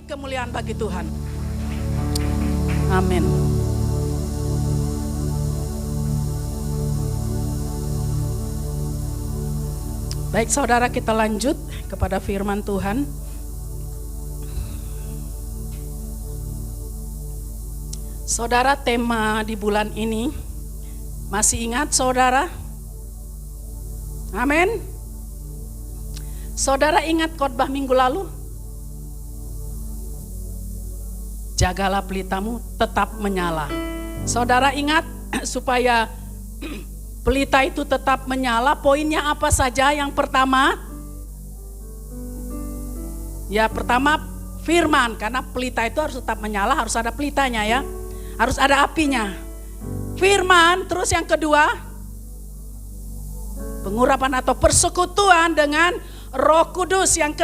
beri kemuliaan bagi Tuhan. Amin. Baik saudara, kita lanjut kepada firman Tuhan. Saudara, tema di bulan ini masih ingat saudara? Amin. Saudara ingat khotbah minggu lalu? Jagalah pelitamu tetap menyala. Saudara ingat supaya pelita itu tetap menyala, poinnya apa saja? Yang pertama, firman, karena pelita itu harus tetap menyala, harus ada pelitanya ya, harus ada apinya. Firman, terus yang kedua, pengurapan atau persekutuan dengan Roh Kudus. Yang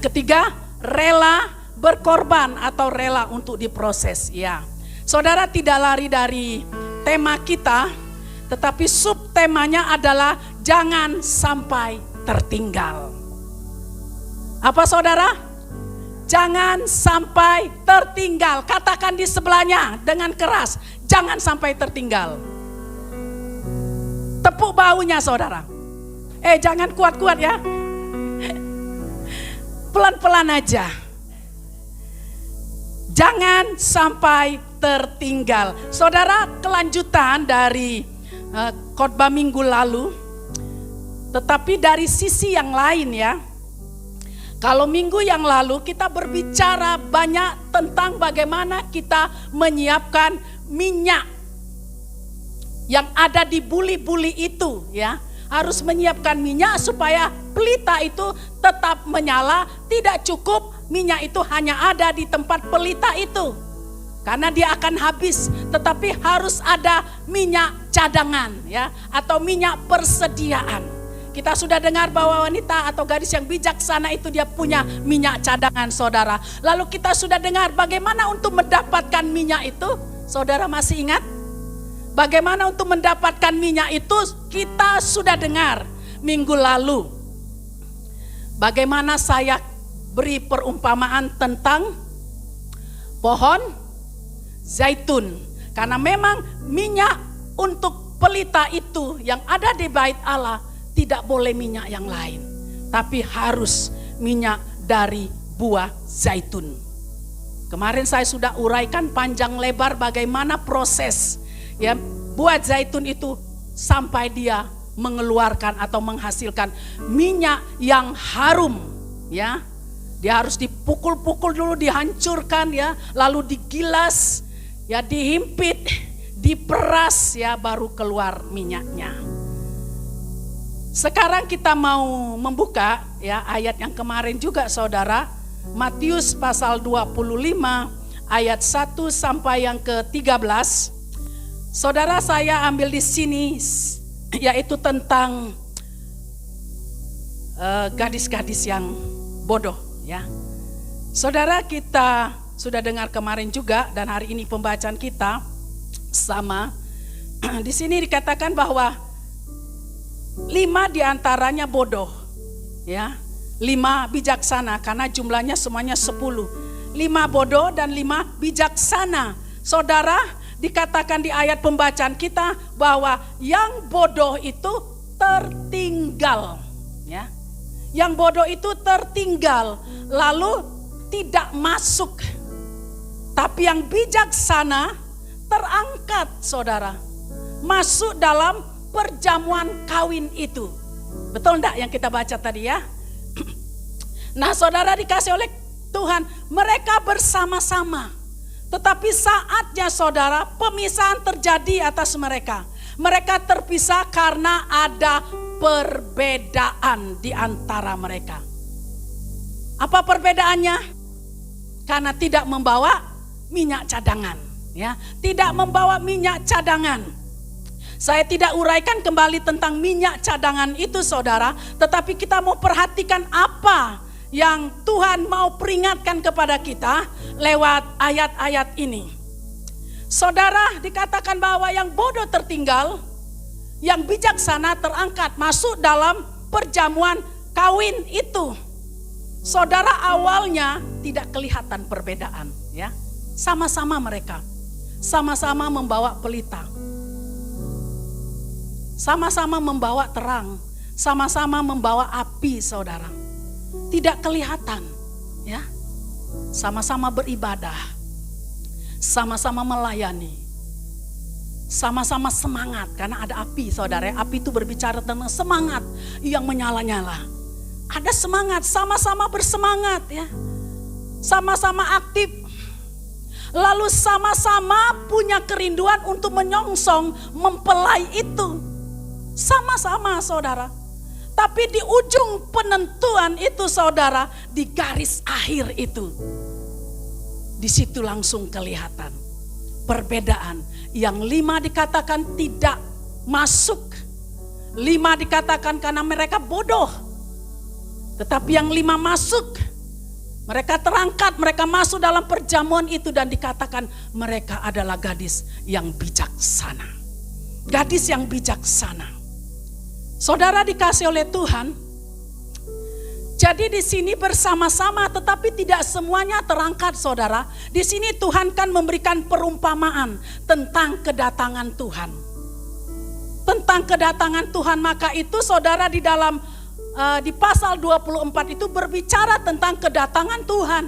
ketiga, rela berkorban atau rela untuk diproses ya. Saudara tidak lari dari tema kita, tetapi subtemanya adalah jangan sampai tertinggal. Apa saudara? Jangan sampai tertinggal. Katakan di sebelahnya dengan keras, jangan sampai tertinggal. Tepuk bahunya saudara. Jangan kuat-kuat ya. Pelan-pelan aja. Jangan sampai tertinggal. Saudara, kelanjutan dari khotbah minggu lalu, tetapi dari sisi yang lain ya. Kalau minggu yang lalu kita berbicara banyak tentang bagaimana kita menyiapkan minyak yang ada di buli-buli itu ya. Harus menyiapkan minyak supaya pelita itu tetap menyala. Tidak cukup minyak itu hanya ada di tempat pelita itu, karena dia akan habis. Tetapi harus ada minyak cadangan ya, atau minyak persediaan. Kita sudah dengar bahwa wanita atau gadis yang bijaksana itu dia punya minyak cadangan saudara. Lalu kita sudah dengar bagaimana untuk mendapatkan minyak itu. Saudara masih ingat? Bagaimana untuk mendapatkan minyak itu kita sudah dengar minggu lalu. Bagaimana saya beri perumpamaan tentang pohon zaitun. Karena memang minyak untuk pelita itu yang ada di bait Allah tidak boleh minyak yang lain. Tapi harus minyak dari buah zaitun. Kemarin saya sudah uraikan panjang lebar bagaimana proses ya, buah zaitun itu sampai dia mengeluarkan atau menghasilkan minyak yang harum ya. Dia harus dipukul-pukul dulu, dihancurkan ya, lalu digilas ya, dihimpit, diperas ya, baru keluar minyaknya. Sekarang kita mau membuka ya ayat yang kemarin juga saudara, Matius pasal 25 ayat 1 sampai yang ke-13. Saudara, saya ambil di sini yaitu tentang gadis-gadis yang bodoh ya. Saudara, kita sudah dengar kemarin juga dan hari ini pembacaan kita sama. Di sini dikatakan bahwa 5 diantaranya bodoh ya, 5 bijaksana, karena jumlahnya semuanya 10. 5 bodoh dan 5 bijaksana. Saudara, dikatakan di ayat pembacaan kita bahwa yang bodoh itu tertinggal ya. Yang bodoh itu tertinggal lalu tidak masuk. Tapi yang bijaksana terangkat saudara, masuk dalam perjamuan kawin itu. Betul enggak yang kita baca tadi ya? Nah saudara dikasih oleh Tuhan, mereka bersama-sama. Tetapi saatnya saudara, pemisahan terjadi atas mereka. Mereka terpisah karena ada perbedaan di antara mereka. Apa perbedaannya? Karena tidak membawa minyak cadangan ya, tidak membawa minyak cadangan. Saya tidak uraikan kembali tentang minyak cadangan itu saudara, tetapi kita mau perhatikan apa yang Tuhan mau peringatkan kepada kita lewat ayat-ayat ini. Saudara, dikatakan bahwa yang bodoh tertinggal, yang bijaksana terangkat masuk dalam perjamuan kawin itu. Saudara, awalnya tidak kelihatan perbedaan, ya. Sama-sama mereka, sama-sama membawa pelita, sama-sama membawa terang, sama-sama membawa api, saudara. Tidak kelihatan, ya. Sama-sama beribadah, sama-sama melayani, sama-sama semangat karena ada api, saudara. Api itu berbicara tentang semangat yang menyala-nyala. Ada semangat, sama-sama bersemangat, ya. Sama-sama aktif. Lalu sama-sama punya kerinduan untuk menyongsong, mempelai itu. Sama-sama, saudara. Tapi di ujung penentuan itu, saudara, di garis akhir itu, di situ langsung kelihatan perbedaan. Yang 5 dikatakan tidak masuk, 5 dikatakan karena mereka bodoh. Tetapi yang 5 masuk, mereka terangkat, mereka masuk dalam perjamuan itu dan dikatakan mereka adalah gadis yang bijaksana. Gadis yang bijaksana. Saudara dikasih oleh Tuhan. Jadi di sini bersama-sama, tetapi tidak semuanya terangkat, saudara. Di sini Tuhan kan memberikan perumpamaan tentang kedatangan Tuhan. Tentang kedatangan Tuhan, maka itu saudara di dalam di pasal 24 itu berbicara tentang kedatangan Tuhan.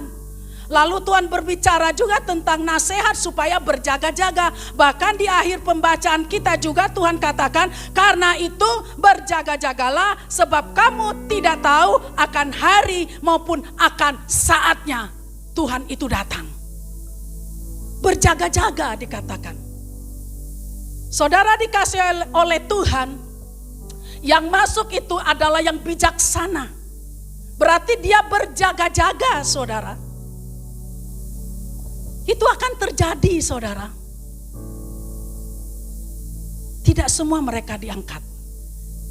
Lalu Tuhan berbicara juga tentang nasihat supaya berjaga-jaga. Bahkan di akhir pembacaan kita juga Tuhan katakan, karena itu berjaga-jagalah sebab kamu tidak tahu akan hari maupun akan saatnya Tuhan itu datang. Berjaga-jaga dikatakan. Saudara dikasih oleh Tuhan, yang masuk itu adalah yang bijaksana. Berarti dia berjaga-jaga, saudara. Itu akan terjadi, saudara. Tidak semua mereka diangkat.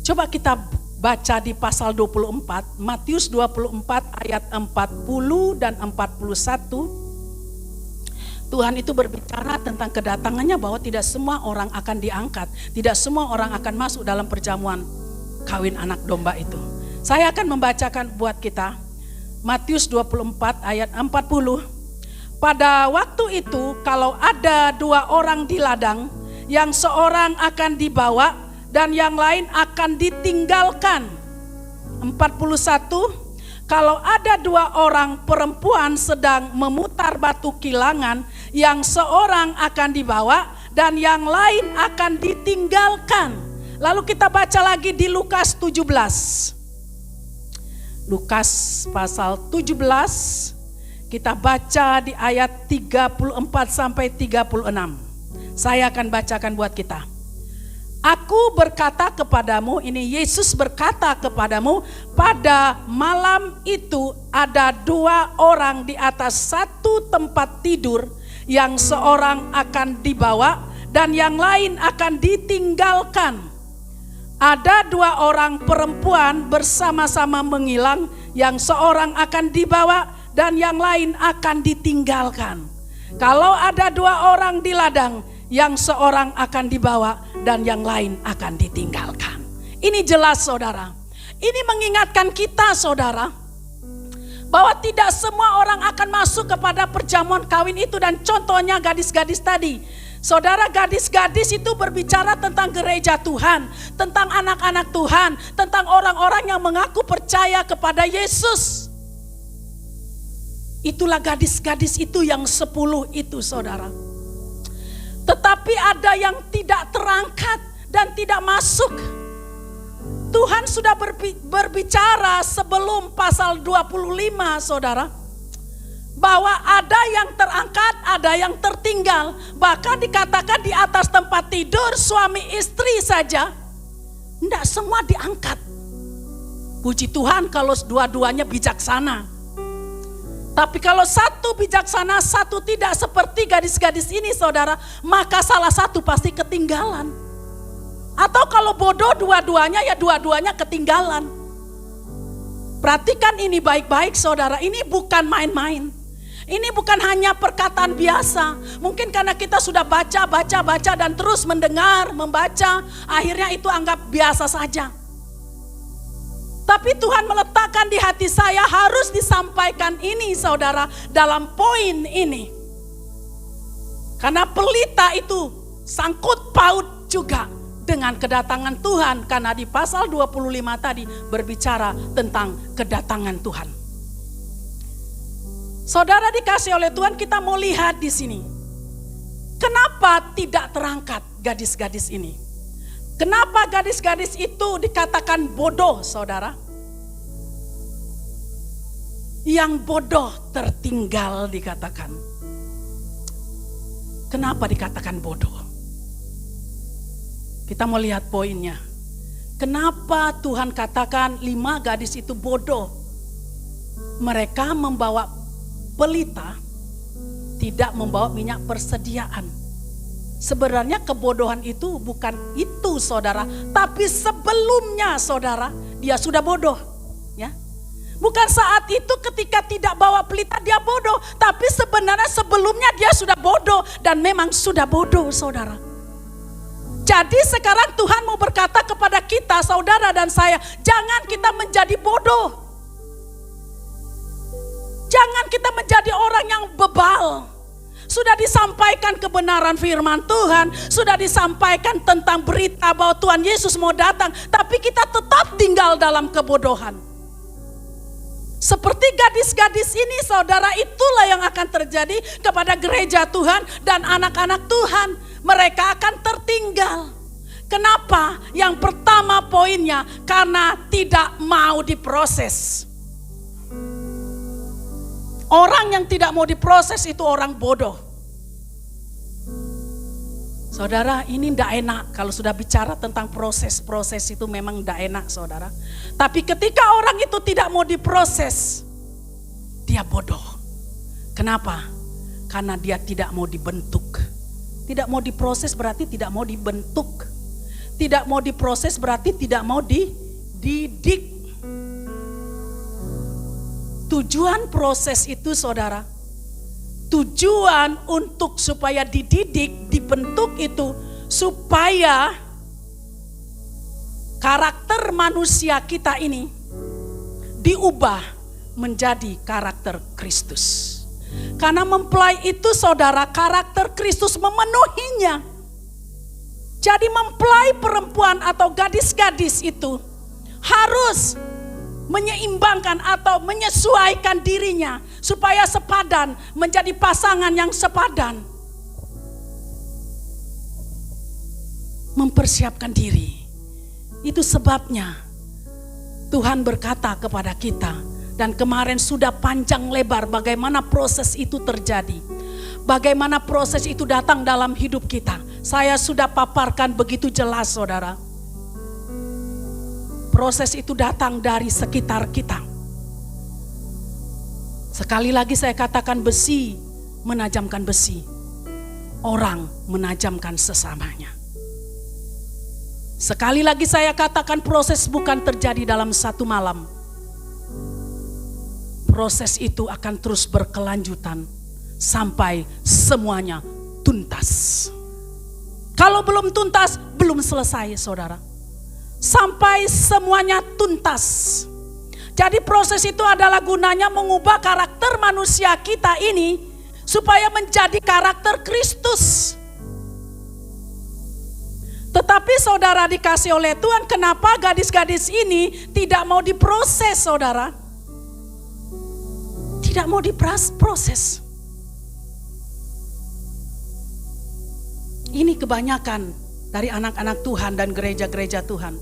Coba kita baca di pasal 24, Matius 24 ayat 40 dan 41. Tuhan itu berbicara tentang kedatangannya bahwa tidak semua orang akan diangkat. Tidak semua orang akan masuk dalam perjamuan kawin anak domba itu. Saya akan membacakan buat kita. Matius 24 ayat 40. Pada waktu itu kalau ada 2 orang di ladang, yang seorang akan dibawa dan yang lain akan ditinggalkan. 41. Kalau ada 2 orang perempuan sedang memutar batu kilangan, yang seorang akan dibawa dan yang lain akan ditinggalkan. Lalu kita baca lagi di Lukas 17. Lukas pasal 17, kita baca di ayat 34 sampai 36. Saya akan bacakan buat kita. Aku berkata kepadamu, ini Yesus berkata kepadamu, pada malam itu ada 2 orang di atas satu tempat tidur, yang seorang akan dibawa dan yang lain akan ditinggalkan. Ada 2 orang perempuan bersama-sama mengilang, yang seorang akan dibawa dan yang lain akan ditinggalkan. Kalau ada 2 orang di ladang, yang seorang akan dibawa dan yang lain akan ditinggalkan. Ini jelas, saudara. Ini mengingatkan kita, saudara, bahwa tidak semua orang akan masuk kepada perjamuan kawin itu. Dan contohnya gadis-gadis tadi. Saudara, gadis-gadis itu berbicara tentang gereja Tuhan, tentang anak-anak Tuhan, tentang orang-orang yang mengaku percaya kepada Yesus. Itulah gadis-gadis itu yang 10 itu, saudara. Tetapi ada yang tidak terangkat dan tidak masuk. Tuhan sudah berbicara sebelum pasal 25, saudara, bahwa ada yang terangkat, ada yang tertinggal. Bahkan dikatakan di atas tempat tidur suami istri saja, tidak semua diangkat. Puji Tuhan kalau dua-duanya bijaksana. Tapi kalau satu bijaksana, satu tidak, seperti gadis-gadis ini, saudara, maka salah satu pasti ketinggalan. Atau kalau bodoh dua-duanya, ya dua-duanya ketinggalan. Perhatikan ini baik-baik, saudara. Ini bukan main-main. Ini bukan hanya perkataan biasa. Mungkin karena kita sudah baca dan terus mendengar, membaca, akhirnya itu anggap biasa saja. Tapi Tuhan meletakkan di hati saya harus disampaikan ini saudara dalam poin ini. Karena pelita itu sangkut paut juga dengan kedatangan Tuhan. Karena di pasal 25 tadi berbicara tentang kedatangan Tuhan. Saudara dikasih oleh Tuhan, kita mau lihat di sini. Kenapa tidak terangkat gadis-gadis ini? Kenapa gadis-gadis itu dikatakan bodoh, saudara? Yang bodoh tertinggal dikatakan. Kenapa dikatakan bodoh? Kita mau lihat poinnya. Kenapa Tuhan katakan 5 gadis itu bodoh? Mereka membawa pelita, tidak membawa minyak persediaan. Sebenarnya kebodohan itu bukan itu saudara, tapi sebelumnya saudara, dia sudah bodoh. Ya, bukan saat itu ketika tidak bawa pelita dia bodoh, tapi sebenarnya sebelumnya dia sudah bodoh dan memang sudah bodoh saudara. Jadi sekarang Tuhan mau berkata kepada kita saudara dan saya, jangan kita menjadi bodoh. Jangan kita menjadi orang yang bebal. Sudah disampaikan kebenaran firman Tuhan, sudah disampaikan tentang berita bahwa Tuhan Yesus mau datang, tapi kita tetap tinggal dalam kebodohan. Seperti gadis-gadis ini saudara, itulah yang akan terjadi kepada gereja Tuhan dan anak-anak Tuhan. Mereka akan tertinggal. Kenapa? Yang pertama poinnya, karena tidak mau diproses. Orang yang tidak mau diproses itu orang bodoh. Saudara, ini tidak enak kalau sudah bicara tentang proses-proses itu memang tidak enak saudara. Tapi ketika orang itu tidak mau diproses, dia bodoh. Kenapa? Karena dia tidak mau dibentuk. Tidak mau diproses berarti tidak mau dibentuk. Tidak mau diproses berarti tidak mau dididik. Tujuan proses itu saudara, tujuan untuk supaya dididik, dibentuk itu supaya karakter manusia kita ini diubah menjadi karakter Kristus. Karena mempelai itu saudara, karakter Kristus memenuhinya. Jadi mempelai perempuan atau gadis-gadis itu harus menyeimbangkan atau menyesuaikan dirinya supaya sepadan, menjadi pasangan yang sepadan. Mempersiapkan diri. Itu sebabnya Tuhan berkata kepada kita, dan kemarin sudah panjang lebar bagaimana proses itu terjadi. Bagaimana proses itu datang dalam hidup kita. Saya sudah paparkan begitu jelas saudara. Proses itu datang dari sekitar kita. Sekali lagi saya katakan, besi menajamkan besi. Orang menajamkan sesamanya. Sekali lagi saya katakan, proses bukan terjadi dalam satu malam. Proses itu akan terus berkelanjutan sampai semuanya tuntas. Kalau belum tuntas, belum selesai saudara. Sampai semuanya tuntas. Jadi proses itu adalah gunanya mengubah karakter manusia kita ini supaya menjadi karakter Kristus. Tetapi saudara dikasih oleh Tuhan, kenapa gadis-gadis ini tidak mau diproses saudara? Tidak mau diproses. Ini kebanyakan dari anak-anak Tuhan dan gereja-gereja Tuhan.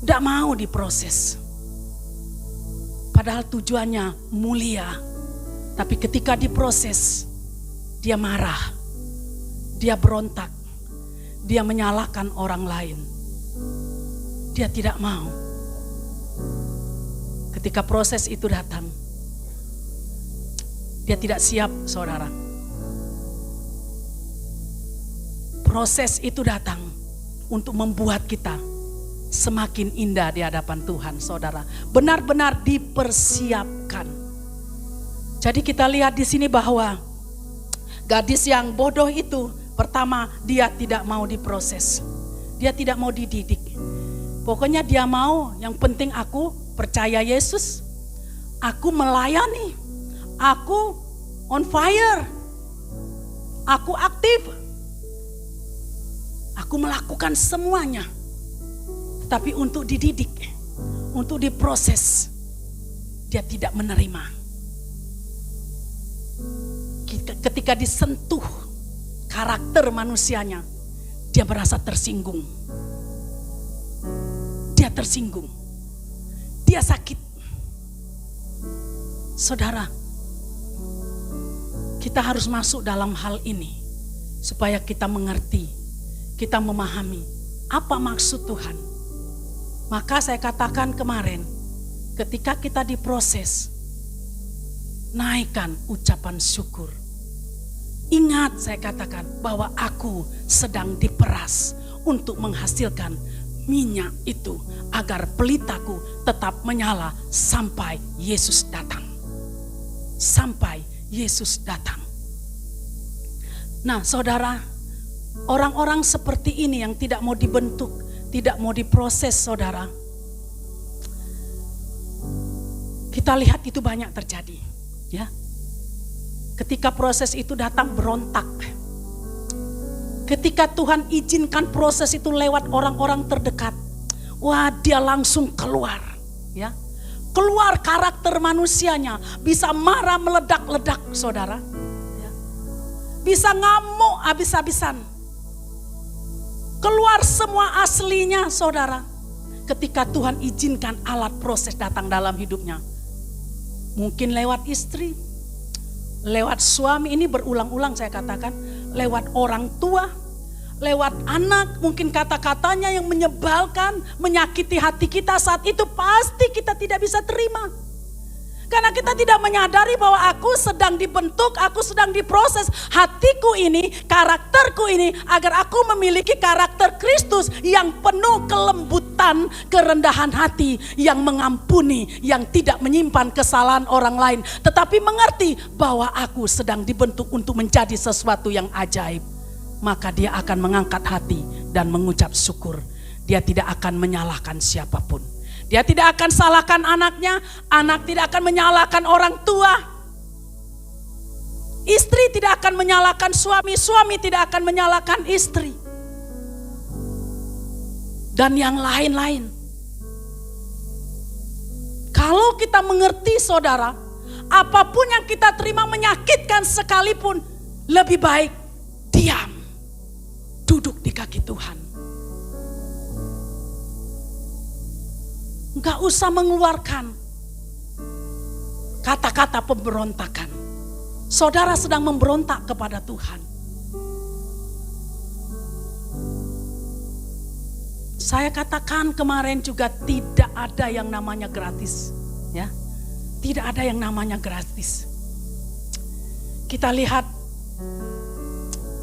Tidak mau diproses. Padahal tujuannya mulia. Tapi ketika diproses, dia marah. Dia berontak. Dia menyalahkan orang lain. Dia tidak mau. Ketika proses itu datang, dia tidak siap saudara. Proses itu datang untuk membuat kita semakin indah di hadapan Tuhan saudara. Benar-benar dipersiapkan. Jadi kita lihat di sini bahwa gadis yang bodoh itu, pertama dia tidak mau diproses. Dia tidak mau dididik. Pokoknya dia mau, yang penting aku percaya Yesus, aku melayani, aku on fire, aku aktif, aku melakukan semuanya. Tapi untuk dididik, untuk diproses, dia tidak menerima. Ketika disentuh karakter manusianya, dia merasa tersinggung. Dia tersinggung, dia sakit. Saudara, kita harus masuk dalam hal ini supaya kita mengerti, kita memahami apa maksud Tuhan. Maka saya katakan kemarin, ketika kita diproses, naikkan ucapan syukur. Ingat, saya katakan bahwa aku sedang diperas untuk menghasilkan minyak itu agar pelitaku tetap menyala sampai Yesus datang. Sampai Yesus datang. Nah, saudara, orang-orang seperti ini yang tidak mau dibentuk, tidak mau diproses, saudara. Kita lihat itu banyak terjadi, ya. Ketika proses itu datang, berontak. Ketika Tuhan izinkan proses itu lewat orang-orang terdekat, wah, dia langsung keluar, ya. Keluar karakter manusianya, bisa marah meledak-ledak, saudara. Ya. Bisa ngamuk habis-habisan. Keluar semua aslinya, saudara. Ketika Tuhan izinkan alat proses datang dalam hidupnya. Mungkin lewat istri, lewat suami, ini berulang-ulang saya katakan. Lewat orang tua, lewat anak, mungkin kata-katanya yang menyebalkan, menyakiti hati kita, saat itu pasti kita tidak bisa terima. Karena kita tidak menyadari bahwa aku sedang dibentuk, aku sedang diproses hatiku ini, karakterku ini, agar aku memiliki karakter Kristus yang penuh kelembutan, kerendahan hati, yang mengampuni, yang tidak menyimpan kesalahan orang lain, tetapi mengerti bahwa aku sedang dibentuk untuk menjadi sesuatu yang ajaib. Maka dia akan mengangkat hati dan mengucap syukur. Dia tidak akan menyalahkan siapapun. Dia tidak akan salahkan anaknya, anak tidak akan menyalahkan orang tua. Istri tidak akan menyalahkan suami, suami tidak akan menyalahkan istri. Dan yang lain-lain. Kalau kita mengerti, saudara, apapun yang kita terima menyakitkan sekalipun, lebih baik diam, duduk di kaki Tuhan. Gak usah mengeluarkan kata-kata pemberontakan. Saudara sedang memberontak kepada Tuhan. Saya katakan kemarin juga, tidak ada yang namanya gratis, ya. Tidak ada yang namanya gratis. Kita lihat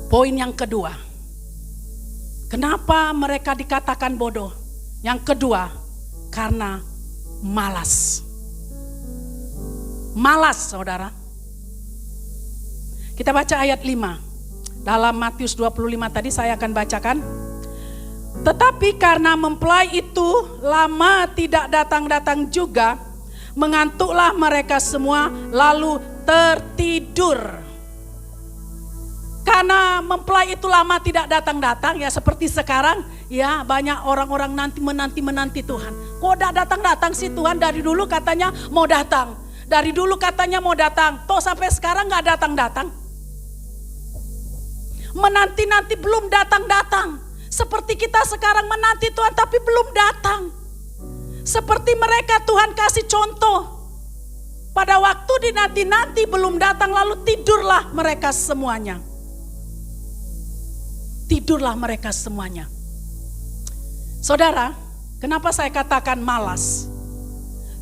poin yang kedua. Kenapa mereka dikatakan bodoh? Yang kedua, karena malas. Malas, saudara. Kita baca ayat 5. Dalam Matius 25 tadi saya akan bacakan. Tetapi karena mempelai itu lama tidak datang-datang juga, mengantuklah mereka semua lalu tertidur. Karena mempelai itu lama tidak datang-datang, ya seperti sekarang, ya banyak orang-orang menanti Tuhan. Kok udah datang-datang sih Tuhan? Dari dulu katanya mau datang. Dari dulu katanya mau datang. Toh sampai sekarang gak datang-datang. Menanti-nanti belum datang-datang. Seperti kita sekarang menanti Tuhan tapi belum datang. Seperti mereka Tuhan kasih contoh. Pada waktu dinanti-nanti belum datang, lalu tidurlah mereka semuanya. Tidurlah mereka semuanya. Saudara, kenapa saya katakan malas?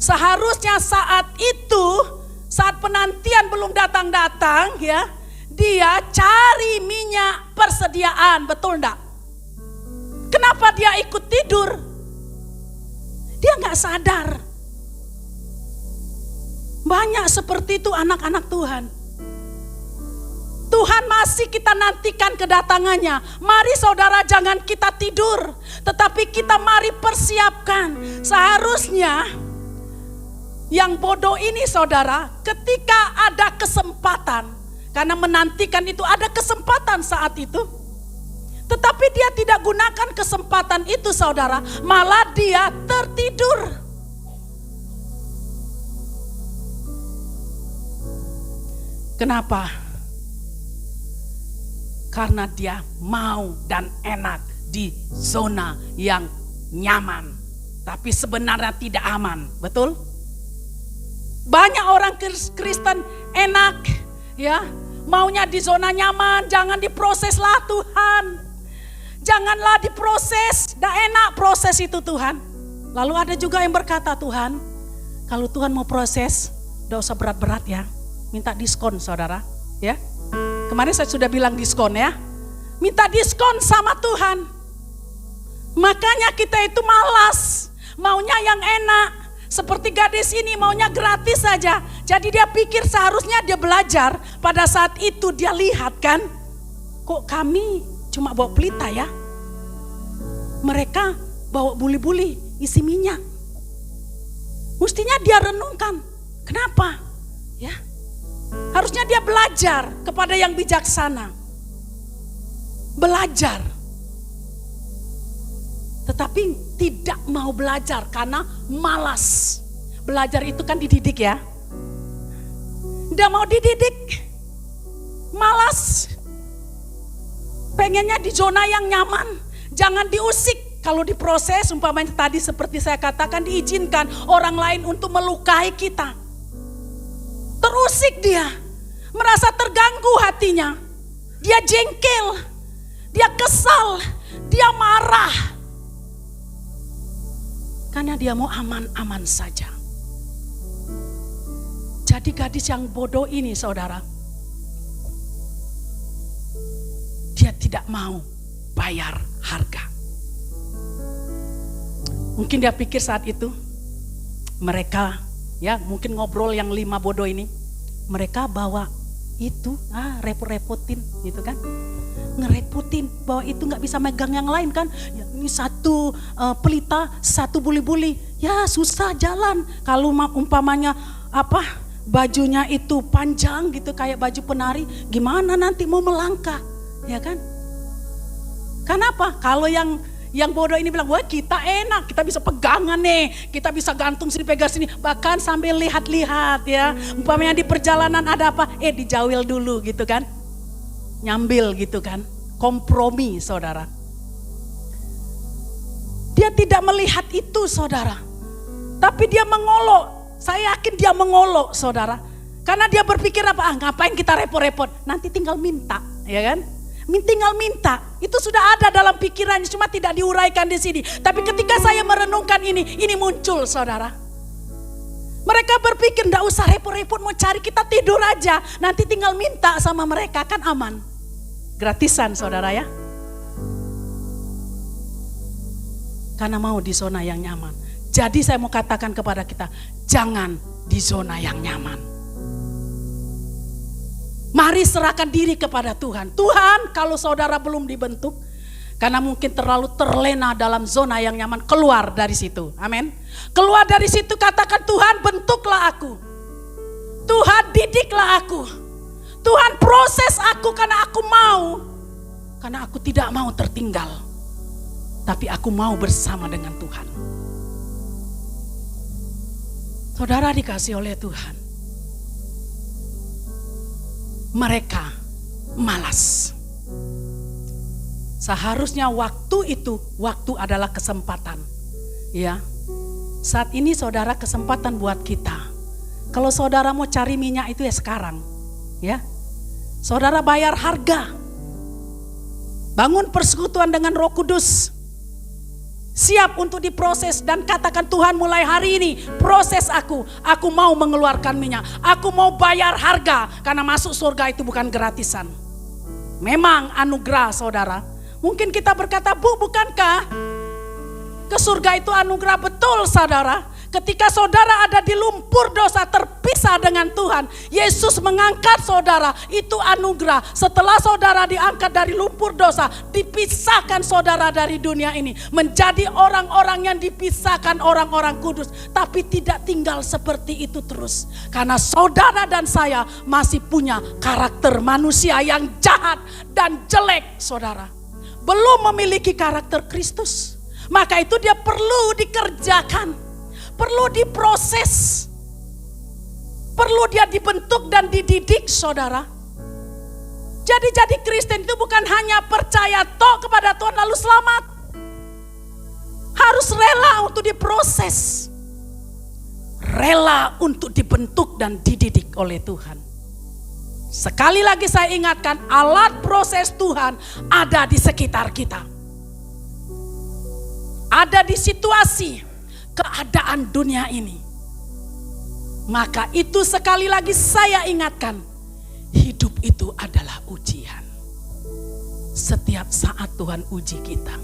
Seharusnya saat itu, saat penantian belum datang-datang, ya, dia cari minyak persediaan, betul enggak? Kenapa dia ikut tidur? Dia enggak sadar. Banyak seperti itu anak-anak Tuhan. Tuhan masih kita nantikan kedatangannya. Mari saudara, jangan kita tidur, tetapi kita mari persiapkan. Seharusnya yang bodoh ini saudara, ketika ada kesempatan, karena menantikan itu ada kesempatan saat itu, tetapi dia tidak gunakan kesempatan itu saudara, malah dia tertidur. Kenapa? Karena dia mau dan enak di zona yang nyaman, tapi sebenarnya tidak aman, betul? Banyak orang Kristen enak, ya, maunya di zona nyaman, jangan diproseslah Tuhan. Janganlah diproses, dah enak proses itu Tuhan. Lalu ada juga yang berkata, Tuhan, kalau Tuhan mau proses, gak usah berat-berat ya. Minta diskon saudara, ya. Kemarin saya sudah bilang diskon ya. Minta diskon sama Tuhan. Makanya kita itu malas, maunya yang enak. Seperti gadis ini maunya gratis saja. Jadi dia pikir seharusnya dia belajar. Pada saat itu dia lihat kan, kok kami cuma bawa pelita ya. Mereka bawa buli-buli isi minyak. Mestinya dia renungkan, kenapa? Ya. Harusnya dia belajar kepada yang bijaksana. Belajar. Tetapi tidak mau belajar karena malas. Belajar itu kan dididik ya. Tidak mau dididik. Malas. Pengennya di zona yang nyaman. Jangan diusik. Kalau diproses umpamanya tadi seperti saya katakan, diizinkan orang lain untuk melukai kita. Terusik dia, merasa terganggu hatinya, dia jengkel, dia kesal, dia marah. Karena dia mau aman-aman saja. Jadi gadis yang bodoh ini saudara, dia tidak mau bayar harga. Mungkin dia pikir saat itu, mereka ya mungkin ngobrol yang 5 bodoh ini, mereka bawa itu repot-repotin gitu kan, ngerepotin bahwa itu nggak bisa megang yang lain kan, ya, ini satu pelita, satu buli-buli, ya susah jalan. Kalau umpamanya bajunya itu panjang gitu kayak baju penari, gimana nanti mau melangkah, ya kan? Kenapa? Kalau yang bodoh ini bilang, wah kita enak, kita bisa pegangan nih, kita bisa gantung sini pegang sini, bahkan sambil lihat-lihat ya. Umpamanya di perjalanan ada apa, dijauhil dulu gitu kan. Nyambil gitu kan, kompromi saudara. Dia tidak melihat itu saudara, tapi dia mengolok. Saya yakin dia mengolok saudara, karena dia berpikir apa, ngapain kita repot-repot, nanti tinggal minta, ya kan. Tinggal minta, itu sudah ada dalam pikirannya, cuma tidak diuraikan di sini. Tapi ketika saya merenungkan ini muncul saudara. Mereka berpikir enggak usah repot-repot mau cari, kita tidur aja, nanti tinggal minta sama mereka kan aman. Gratisan saudara ya. Karena mau di zona yang nyaman. Jadi saya mau katakan kepada kita, jangan di zona yang nyaman. Mari serahkan diri kepada Tuhan. Tuhan, kalau saudara belum dibentuk, karena mungkin terlalu terlena dalam zona yang nyaman, keluar dari situ. Amin. Keluar dari situ, katakan Tuhan bentuklah aku. Tuhan didiklah aku. Tuhan proses aku karena aku mau. Karena aku tidak mau tertinggal. Tapi aku mau bersama dengan Tuhan. Saudara dikasih oleh Tuhan. Mereka malas. Seharusnya waktu itu, waktu adalah kesempatan. Ya. Saat ini saudara kesempatan buat kita. Kalau saudara mau cari minyak itu ya sekarang. Ya. Saudara bayar harga. Bangun persekutuan dengan Roh Kudus. Siap untuk diproses dan katakan Tuhan mulai hari ini proses aku mau mengeluarkan minyak, aku mau bayar harga karena masuk surga itu bukan gratisan. Memang anugerah saudara. Mungkin kita berkata, Bu bukankah ke surga itu anugerah? Betul saudara, Ketika saudara ada di lumpur dosa, terpisah dengan Tuhan, Yesus mengangkat saudara, itu anugerah. Setelah saudara diangkat dari lumpur dosa, dipisahkan saudara dari dunia ini, menjadi orang-orang yang dipisahkan, orang-orang kudus. Tapi tidak tinggal seperti itu terus, karena saudara dan saya masih punya karakter manusia yang jahat dan jelek, saudara. Belum memiliki karakter Kristus. Maka itu dia perlu dikerjakan, perlu diproses, perlu dia dibentuk dan dididik, saudara. Jadi Kristen itu bukan hanya percaya toh kepada Tuhan lalu selamat. Harus rela untuk diproses, rela untuk dibentuk dan dididik oleh Tuhan. Sekali lagi saya ingatkan, alat proses Tuhan ada di sekitar kita. Ada di situasi keadaan dunia ini. Maka itu sekali lagi saya ingatkan, hidup itu adalah ujian. Setiap saat Tuhan uji kita.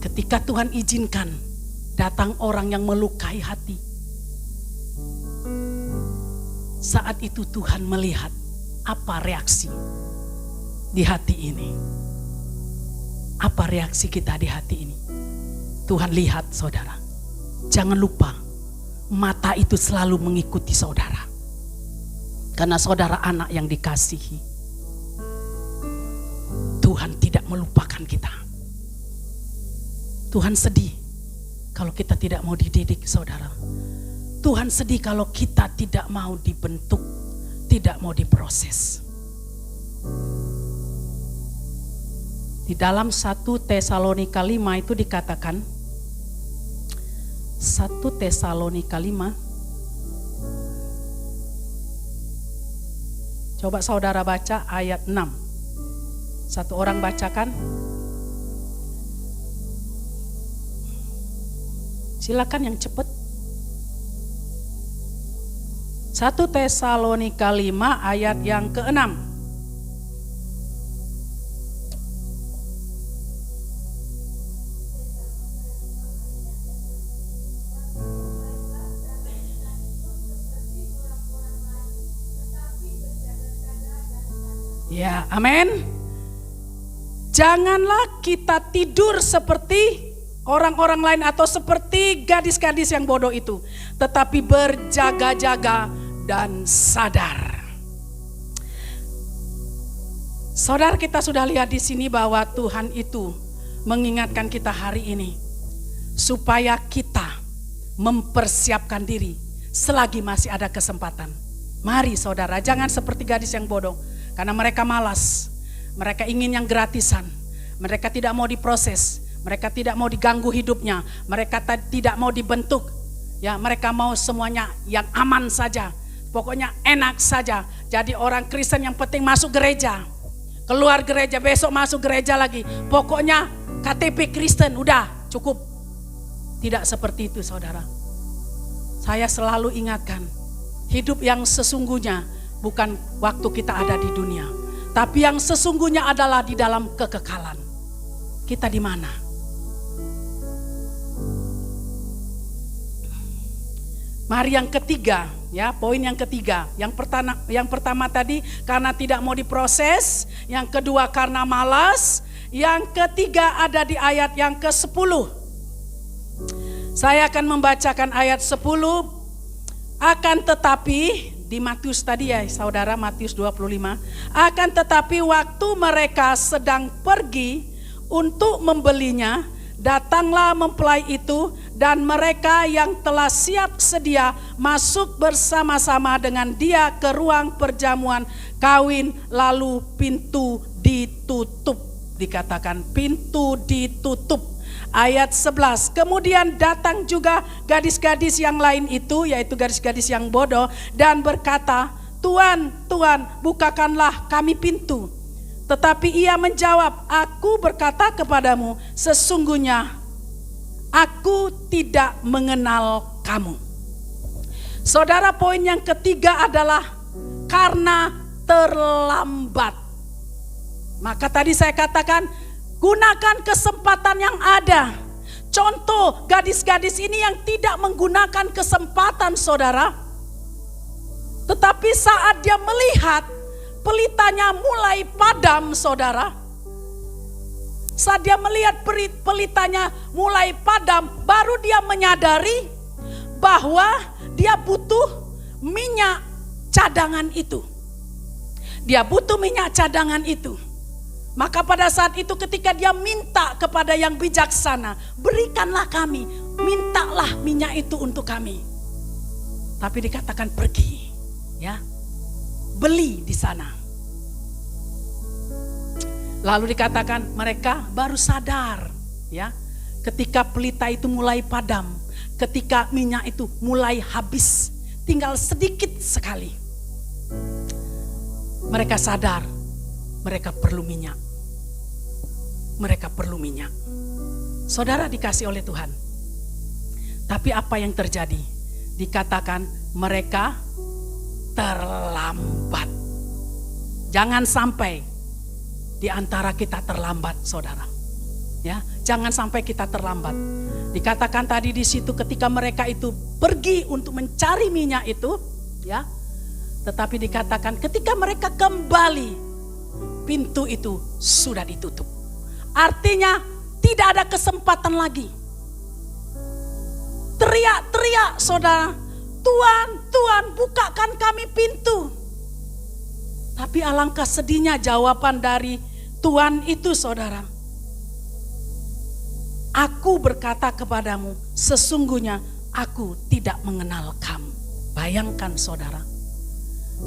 Ketika Tuhan izinkan datang orang yang melukai hati, saat itu Tuhan melihat apa reaksi di hati ini. Apa reaksi kita di hati ini? Tuhan lihat, saudara. Jangan lupa, mata itu selalu mengikuti saudara. Karena saudara anak yang dikasihi. Tuhan tidak melupakan kita. Tuhan sedih kalau kita tidak mau dididik, saudara. Tuhan sedih kalau kita tidak mau dibentuk, tidak mau diproses. Di dalam 1 Tesalonika 5 itu dikatakan, 1 Tesalonika 5. Coba saudara baca ayat 6. Satu orang bacakan. Silakan yang cepat. 1 Tesalonika 5 ayat yang ke-6. Ya, amin. Janganlah kita tidur seperti orang-orang lain atau seperti gadis-gadis yang bodoh itu, tetapi berjaga-jaga dan sadar. Saudara, kita sudah lihat di sini bahwa Tuhan itu mengingatkan kita hari ini supaya kita mempersiapkan diri selagi masih ada kesempatan. Mari saudara, jangan seperti gadis yang bodoh. Karena mereka malas, mereka ingin yang gratisan, mereka tidak mau diproses, mereka tidak mau diganggu hidupnya, mereka tidak mau dibentuk, ya mereka mau semuanya yang aman saja, pokoknya enak saja. Jadi orang Kristen yang penting masuk gereja, keluar gereja, besok masuk gereja lagi, pokoknya KTP Kristen udah cukup. Tidak seperti itu, saudara. Saya selalu ingatkan, hidup yang sesungguhnya bukan waktu kita ada di dunia, tapi yang sesungguhnya adalah di dalam kekekalan. Kita di mana? Mari yang ketiga, ya, poin yang ketiga. Yang pertama tadi karena tidak mau diproses, yang kedua karena malas, yang ketiga ada di ayat yang ke-10. Saya akan membacakan ayat 10. Akan tetapi di Matius tadi ya saudara, Matius 25. Akan tetapi waktu mereka sedang pergi untuk membelinya, datanglah mempelai itu dan mereka yang telah siap sedia masuk bersama-sama dengan dia ke ruang perjamuan kawin, lalu pintu ditutup. Dikatakan pintu ditutup. Ayat 11, kemudian datang juga gadis-gadis yang lain itu, yaitu gadis-gadis yang bodoh, dan berkata, Tuan, Tuan, bukakanlah kami pintu. Tetapi ia menjawab, aku berkata kepadamu, sesungguhnya aku tidak mengenal kamu. Saudara, poin yang ketiga adalah karena terlambat. Maka tadi saya katakan, gunakan kesempatan yang ada. contoh gadis-gadis ini yang tidak menggunakan kesempatan saudara. Tetapi saat dia melihat pelitanya mulai padam saudara. Saat dia melihat pelitanya mulai padam, baru dia menyadari bahwa dia butuh minyak cadangan itu. Dia butuh minyak cadangan itu. Maka pada saat itu ketika dia minta kepada yang bijaksana, berikanlah kami, mintalah minyak itu untuk kami. Tapi dikatakan pergi, ya, beli di sana. Lalu dikatakan mereka baru sadar, ya, ketika pelita itu mulai padam, ketika minyak itu mulai habis, tinggal sedikit sekali. Mereka sadar, mereka perlu minyak. Mereka perlu minyak. Saudara dikasih oleh Tuhan. Tapi apa yang terjadi? Dikatakan mereka terlambat. Jangan sampai di antara kita terlambat, saudara. Ya, jangan sampai kita terlambat. Dikatakan tadi di situ ketika mereka itu pergi untuk mencari minyak itu, ya. Tetapi dikatakan ketika mereka kembali, pintu itu sudah ditutup. Artinya tidak ada kesempatan lagi. Teriak-teriak saudara, Tuhan, Tuhan bukakan kami pintu. Tapi alangkah sedihnya jawaban dari Tuhan itu saudara. Aku berkata kepadamu, sesungguhnya aku tidak mengenal kamu. Bayangkan saudara,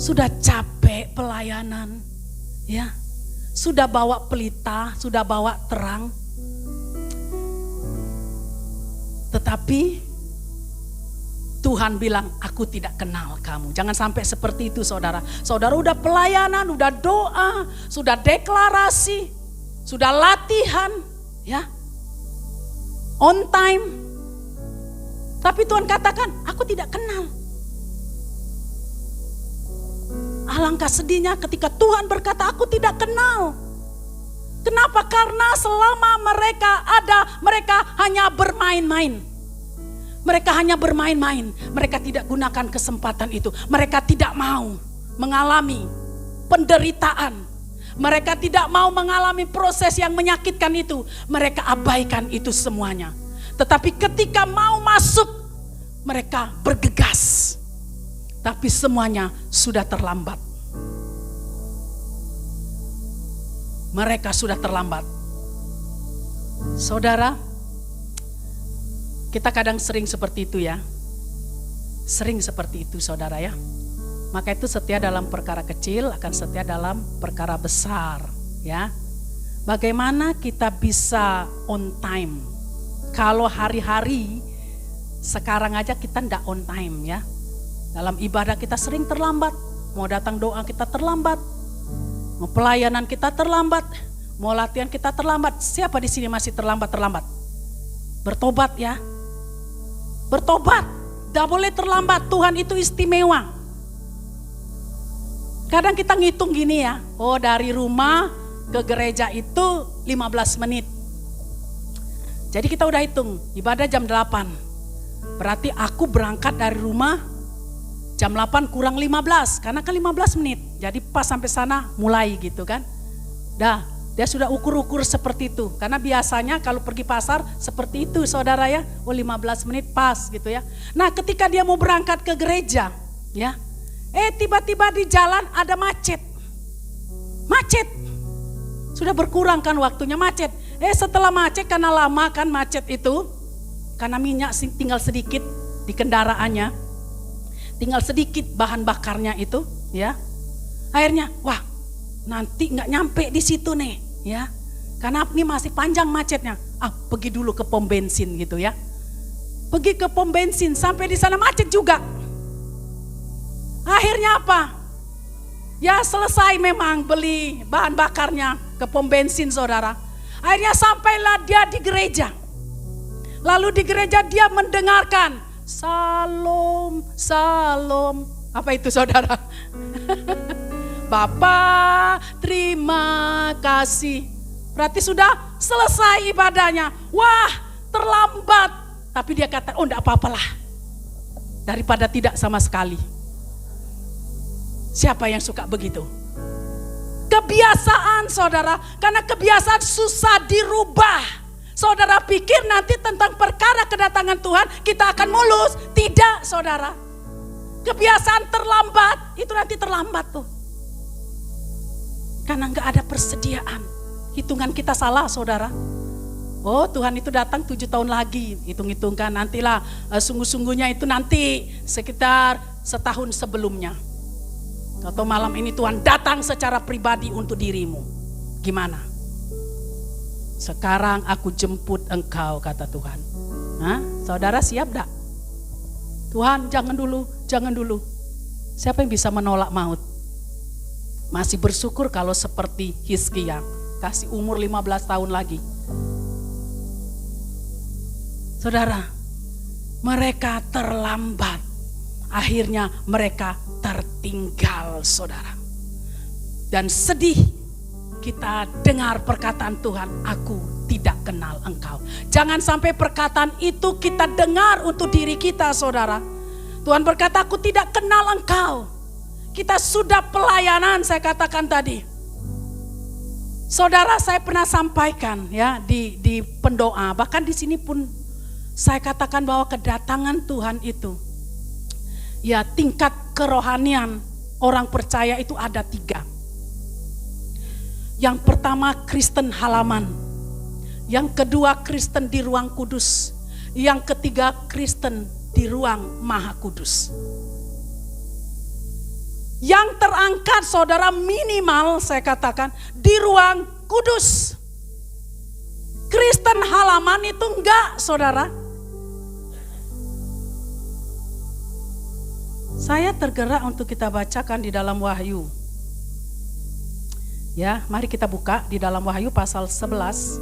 sudah capek pelayanan, ya, sudah bawa pelita, sudah bawa terang, tetapi Tuhan bilang, aku tidak kenal kamu. Jangan sampai seperti itu saudara. Saudara udah pelayanan, udah doa, sudah deklarasi, sudah latihan, ya, on time. Tapi Tuhan katakan, aku tidak kenal. Alangkah sedihnya ketika Tuhan berkata, aku tidak kenal. Kenapa? Karena selama mereka ada, mereka hanya bermain-main. Mereka hanya bermain-main. Mereka tidak gunakan kesempatan itu. Mereka tidak mau mengalami penderitaan. Mereka tidak mau mengalami proses yang menyakitkan itu. Mereka abaikan itu semuanya. Tetapi ketika mau masuk, mereka bergegas. Tapi semuanya sudah terlambat. Mereka sudah terlambat. Saudara, kita kadang sering seperti itu ya. Sering seperti itu saudara ya. Maka itu setia dalam perkara kecil akan setia dalam perkara besar ya. Bagaimana kita bisa on time? Kalau hari-hari sekarang aja kita ndak on time ya. Dalam ibadah kita sering terlambat. Mau datang doa kita terlambat. Mau pelayanan kita terlambat. Mau latihan kita terlambat. Siapa di sini masih terlambat? Bertobat ya. Bertobat. Tidak boleh terlambat. Tuhan itu istimewa. Kadang kita ngitung gini ya. Oh, dari rumah ke gereja itu 15 menit. Jadi kita udah hitung. Ibadah jam 8. Berarti aku berangkat dari rumah jam 8 kurang 15. Karena kan 15 menit. Jadi pas sampai sana mulai gitu kan. Dah. Dia sudah ukur-ukur seperti itu. Karena biasanya kalau pergi pasar seperti itu saudara ya. Oh 15 menit pas gitu ya. Nah ketika dia mau berangkat ke gereja ya. Tiba-tiba di jalan ada macet. Macet. Sudah berkurang kan waktunya macet. Setelah macet karena lama kan macet itu. Karena minyak tinggal sedikit di kendaraannya. Tinggal sedikit bahan bakarnya itu ya. Akhirnya wah nanti gak nyampe di situ nih. Ya, karena ini masih panjang macetnya. Pergi dulu ke pom bensin gitu ya. Pergi ke pom bensin sampai di sana macet juga. Akhirnya apa? Ya selesai memang beli bahan bakarnya ke pom bensin saudara. Akhirnya sampailah dia di gereja. Lalu di gereja dia mendengarkan Salam, salam. Apa itu saudara? Bapa, terima kasih. Berarti sudah selesai ibadahnya. Wah, terlambat. Tapi dia kata, oh enggak apa-apalah. Daripada tidak sama sekali. Siapa yang suka begitu? Kebiasaan saudara, karena kebiasaan susah dirubah. Saudara pikir nanti tentang perkara kedatangan Tuhan kita akan mulus. Tidak saudara. Kebiasaan terlambat, itu nanti terlambat tuh. Karena gak ada persediaan. Hitungan kita salah saudara. Oh Tuhan itu datang 7 tahun lagi. Hitung-hitungkan nantilah, sungguh-sungguhnya itu nanti sekitar setahun sebelumnya. Atau malam ini Tuhan datang secara pribadi untuk dirimu. Gimana? Sekarang aku jemput engkau, kata Tuhan. Hah? Saudara siap gak? Tuhan jangan dulu, jangan dulu. Siapa yang bisa menolak maut? Masih bersyukur kalau seperti Hizkia, kasih umur 15 tahun lagi. Saudara, mereka terlambat. Akhirnya mereka tertinggal saudara. Dan sedih kita dengar perkataan Tuhan, aku tidak kenal engkau. Jangan sampai perkataan itu kita dengar untuk diri kita saudara. Tuhan berkata, aku tidak kenal engkau. Kita sudah pelayanan, saya katakan tadi. Saudara, saya pernah sampaikan ya di pendoa, bahkan di sini pun saya katakan bahwa kedatangan Tuhan itu, ya tingkat kerohanian orang percaya itu ada 3. Yang pertama Kristen halaman, yang kedua Kristen di ruang kudus, yang ketiga Kristen di ruang maha kudus. Yang terangkat saudara minimal saya katakan di ruang kudus. Kristen halaman itu enggak saudara. Saya tergerak untuk kita bacakan di dalam Wahyu. Ya, mari kita buka di dalam Wahyu pasal 11.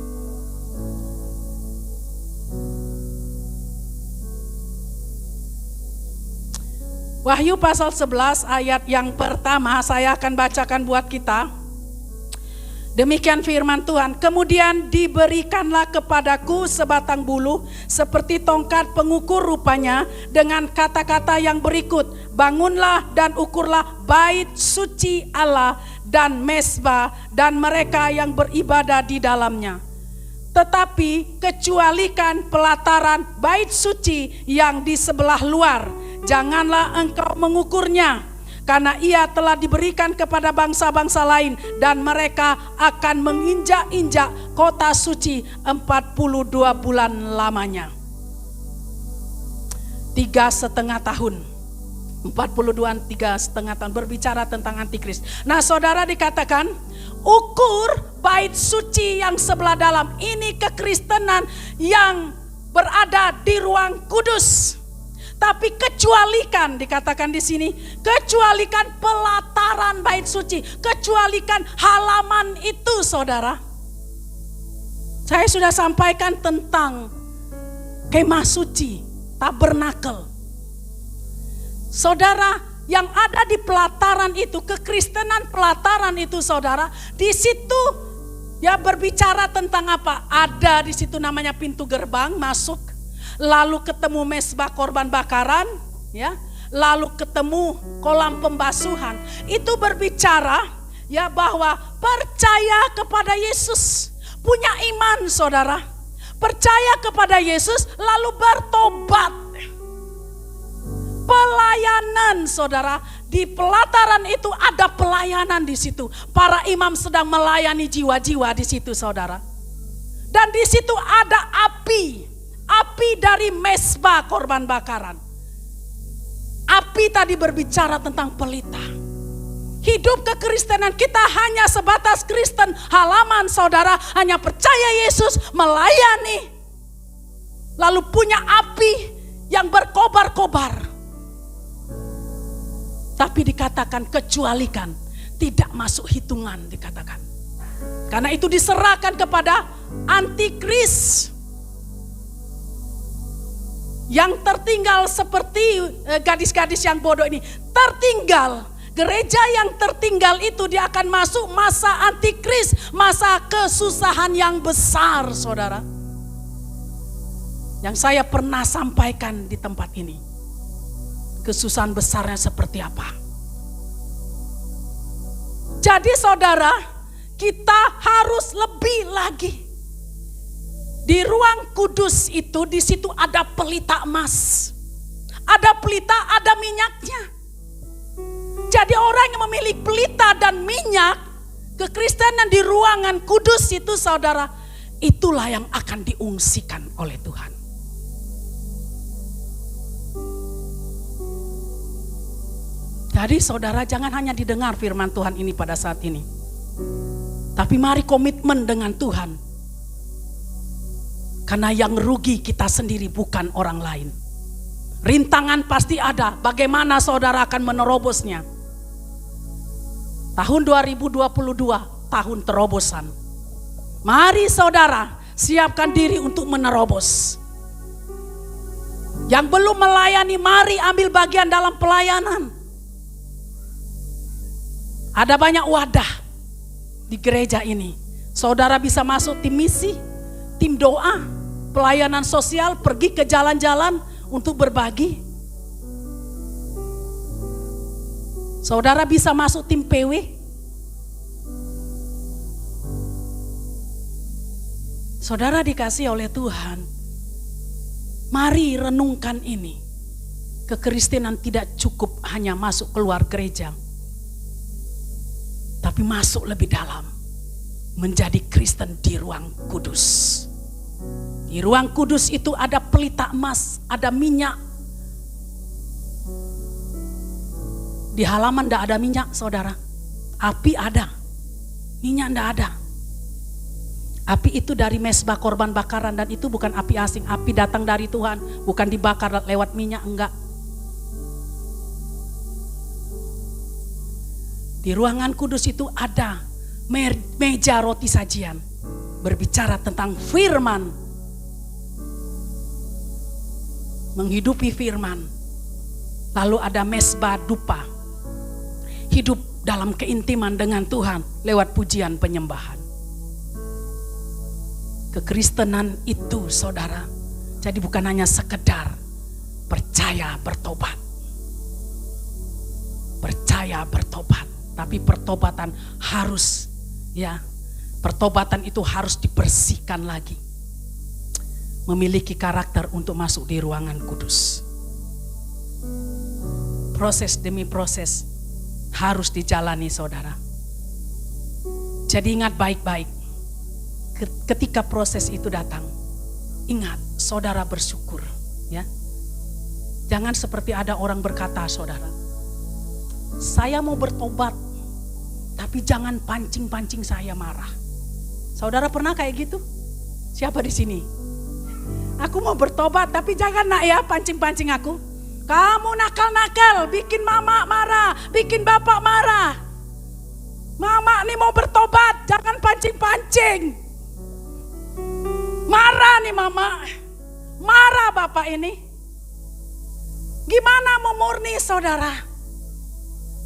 Wahyu pasal 11 ayat yang pertama saya akan bacakan buat kita. Demikian firman Tuhan, kemudian diberikanlah kepadaku sebatang bulu seperti tongkat pengukur rupanya dengan kata-kata yang berikut, bangunlah dan ukurlah bait suci Allah dan mezbah dan mereka yang beribadah di dalamnya. Tetapi kecualikan pelataran bait suci yang di sebelah luar, janganlah engkau mengukurnya. Karena ia telah diberikan kepada bangsa-bangsa lain dan mereka akan menginjak-injak kota suci 42 bulan lamanya. 3,5 tahun. 42 3,5 tahun berbicara tentang antikris. Nah saudara dikatakan ukur bait suci yang sebelah dalam. Ini kekristenan yang berada di ruang kudus. Tapi kecualikan dikatakan di sini, kecualikan pelataran bait suci, kecualikan halaman itu saudara. Saya sudah sampaikan tentang kemah suci, tabernakel. Saudara, yang ada di pelataran itu, kekristenan pelataran itu saudara, di situ ya berbicara tentang apa? Ada di situ namanya pintu gerbang masuk. Lalu ketemu mezbah korban bakaran, ya. Lalu ketemu kolam pembasuhan. Itu berbicara ya bahwa percaya kepada Yesus, punya iman saudara. Percaya kepada Yesus lalu bertobat. Pelayanan saudara, di pelataran itu ada pelayanan di situ. Para imam sedang melayani jiwa-jiwa di situ saudara. Dan di situ ada api. Api dari mezbah korban bakaran. Api tadi berbicara tentang pelita. Hidup kekristenan kita hanya sebatas Kristen halaman saudara. Hanya percaya Yesus, melayani. Lalu punya api yang berkobar-kobar. Tapi dikatakan kecualikan. Tidak masuk hitungan dikatakan. Karena itu diserahkan kepada antikris. Yang tertinggal seperti gadis-gadis yang bodoh ini. Tertinggal. Gereja yang tertinggal itu dia akan masuk masa antikris. Masa kesusahan yang besar saudara. yang saya pernah sampaikan di tempat ini. Kesusahan besarnya seperti apa. Jadi saudara, kita harus lebih lagi. Di ruang kudus itu, di situ ada pelita emas. Ada pelita, ada minyaknya. Jadi orang yang memiliki pelita dan minyak, kekristenan di ruangan kudus itu saudara, itulah yang akan diungsikan oleh Tuhan. Jadi saudara, jangan hanya didengar firman Tuhan ini pada saat ini, tapi mari komitmen dengan Tuhan. Karena yang rugi kita sendiri, bukan orang lain. Rintangan pasti ada, bagaimana saudara akan menerobosnya. Tahun 2022, tahun terobosan. Mari saudara, siapkan diri untuk menerobos. Yang belum melayani, mari ambil bagian dalam pelayanan. Ada banyak wadah di gereja ini. Saudara bisa masuk tim misi, tim doa, pelayanan sosial, pergi ke jalan-jalan untuk berbagi. Saudara bisa masuk tim PW. Saudara dikasih oleh Tuhan, mari renungkan ini. Kekristenan tidak cukup hanya masuk keluar gereja, tapi masuk lebih dalam, menjadi Kristen di ruang kudus. Di ruang kudus itu ada pelita emas, ada minyak. Di halaman tidak ada minyak saudara. Api ada, minyak tidak ada. Api itu dari mezbah korban bakaran, dan itu bukan api asing. Api datang dari Tuhan, bukan dibakar lewat minyak, enggak. Di ruangan kudus itu ada meja roti sajian, berbicara tentang firman, menghidupi firman. Lalu ada mezbah dupa, hidup dalam keintiman dengan Tuhan lewat pujian penyembahan. Kekristenan itu saudara, jadi bukan hanya sekedar percaya bertobat. Percaya bertobat, tapi pertobatan harus, ya, pertobatan itu harus dibersihkan lagi. Memiliki karakter untuk masuk di ruangan kudus. Proses demi proses harus dijalani saudara. Jadi ingat baik-baik. Ketika proses itu datang, ingat saudara bersyukur, ya. Jangan seperti ada orang berkata, saudara, saya mau bertobat, tapi jangan pancing-pancing saya marah. Saudara pernah kayak gitu? Siapa di sini? Aku mau bertobat, tapi jangan nak ya pancing-pancing aku. Kamu nakal-nakal, bikin mama marah, bikin bapak marah. Mama nih mau bertobat, jangan pancing-pancing. Marah nih mama, marah bapak ini. Gimana mau murni saudara?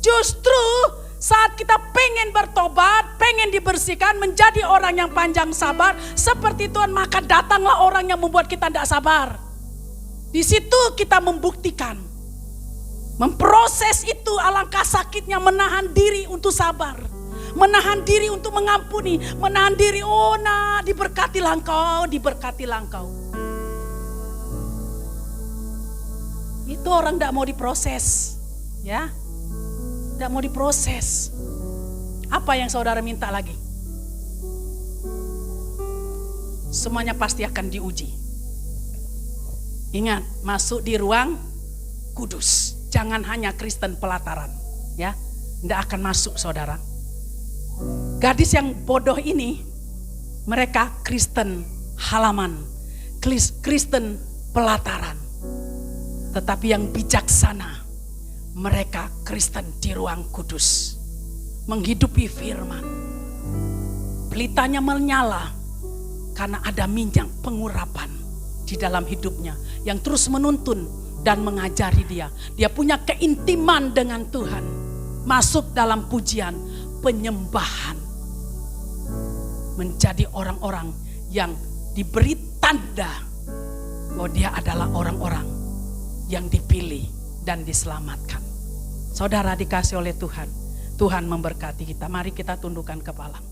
Justru saat kita pengen bertobat, pengen dibersihkan, menjadi orang yang panjang sabar seperti Tuhan, maka datanglah orang yang membuat kita tidak sabar. Di situ kita membuktikan, memproses itu. Alangkah sakitnya menahan diri untuk sabar, menahan diri untuk mengampuni, menahan diri, oh nak diberkatilah engkau, diberkatilah engkau. Itu orang tidak mau diproses, ya, tidak mau diproses. Apa yang saudara minta lagi? Semuanya pasti akan diuji. Ingat, masuk di ruang kudus, jangan hanya Kristen pelataran, ya, tidak akan masuk saudara. Gadis yang bodoh ini, mereka Kristen halaman, Kristen pelataran. Tetapi yang bijaksana, mereka Kristen di ruang kudus, menghidupi firman. Pelitanya menyala karena ada minyak pengurapan di dalam hidupnya yang terus menuntun dan mengajari dia. Dia punya keintiman dengan Tuhan, masuk dalam pujian, penyembahan, menjadi orang-orang yang diberi tanda bahwa dia adalah orang-orang yang dipilih dan diselamatkan. Saudara dikasih oleh Tuhan, Tuhan memberkati kita. Mari kita tundukkan kepala.